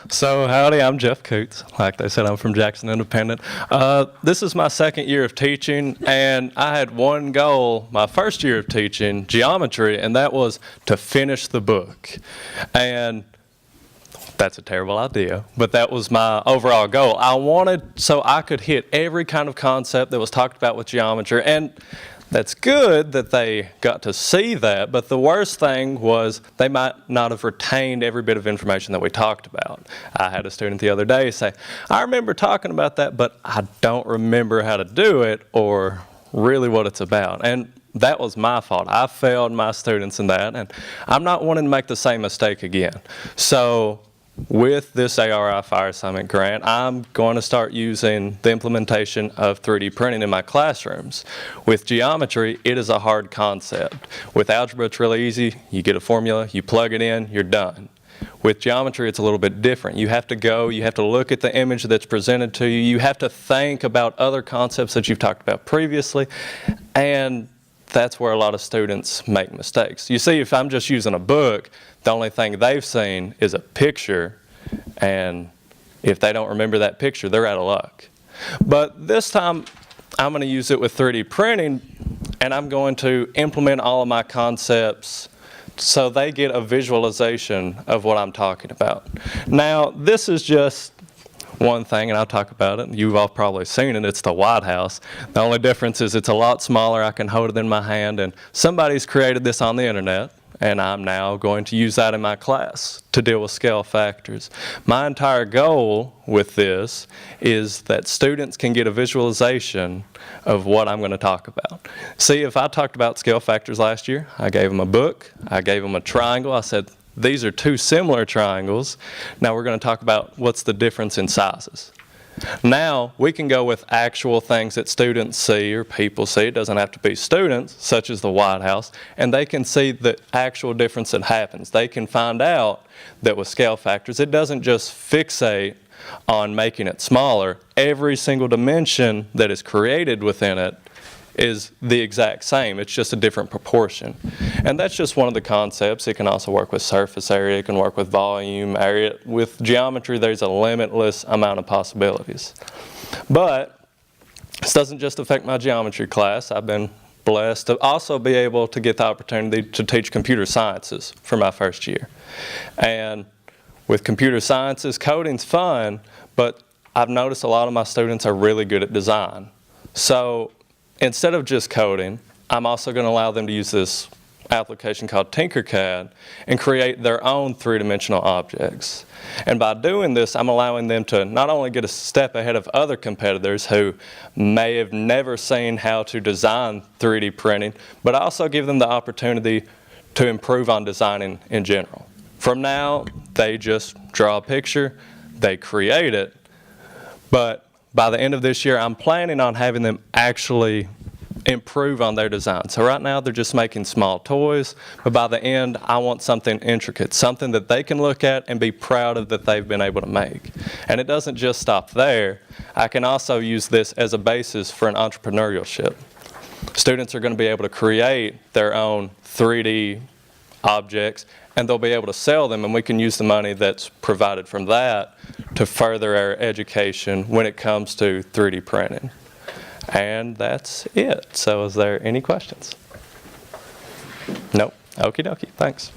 So howdy, I'm Jeff Coots. Like they said, I'm from Jackson Independent. This is my second year of teaching, and I had one goal my first year of teaching, geometry, and that was to finish the book. And that's a terrible idea, but that was my overall goal. I wanted so I could hit every kind of concept that was talked about with geometry, and that's good that they got to see that, but the worst thing was they might not have retained every bit of information that we talked about. I had a student the other day say, I remember talking about that, but I don't remember how to do it or really what it's about. And that was my fault. I failed my students in that, and I'm not wanting to make the same mistake again. So with this ARI Fire Assignment grant, I'm going to start using the implementation of 3D printing in my classrooms. With geometry, it is a hard concept. With algebra, it's really easy. You get a formula, you plug it in, you're done. With geometry, it's a little bit different. You have to look at the image that's presented to you. You have to think about other concepts that you've talked about previously, and that's where a lot of students make mistakes. You see, if I'm just using a book, the only thing they've seen is a picture, and if they don't remember that picture, they're out of luck. But this time, I'm going to use it with 3D printing, and I'm going to implement all of my concepts so they get a visualization of what I'm talking about. Now, this is just one thing, and I'll talk about it. You've all probably seen it. It's the White House. The only difference is it's a lot smaller. I can hold it in my hand, and somebody's created this on the internet, and I'm now going to use that in my class to deal with scale factors. My entire goal with this is that students can get a visualization of what I'm going to talk about. See, if I talked about scale factors last year, I gave them a book, I gave them a triangle, I said, these are two similar triangles. Now we're going to talk about what's the difference in sizes. Now we can go with actual things that students see or people see. It doesn't have to be students, such as the White House, and they can see the actual difference that happens. They can find out that with scale factors, it doesn't just fixate on making it smaller. Every single dimension that is created within it is the exact same. It's just a different proportion. And that's just one of the concepts. It can also work with surface area. It can work with volume area. With geometry, there's a limitless amount of possibilities. But this doesn't just affect my geometry class. I've been blessed to also be able to get the opportunity to teach computer sciences for my first year. And with computer sciences, coding's fun, but I've noticed a lot of my students are really good at design. So instead of just coding, I'm also going to allow them to use this application called Tinkercad and create their own three-dimensional objects. And by doing this, I'm allowing them to not only get a step ahead of other competitors who may have never seen how to design 3D printing, but also give them the opportunity to improve on designing in general. From now, they just draw a picture, they create it, but by the end of this year, I'm planning on having them actually improve on their design. So right now, they're just making small toys, but by the end, I want something intricate, something that they can look at and be proud of that they've been able to make. And it doesn't just stop there. I can also use this as a basis for an entrepreneurship. Students are going to be able to create their own 3D objects, and they'll be able to sell them, and we can use the money that's provided from that to further our education when it comes to 3D printing. And that's it. So is there any questions? Nope. Okie dokie. Thanks.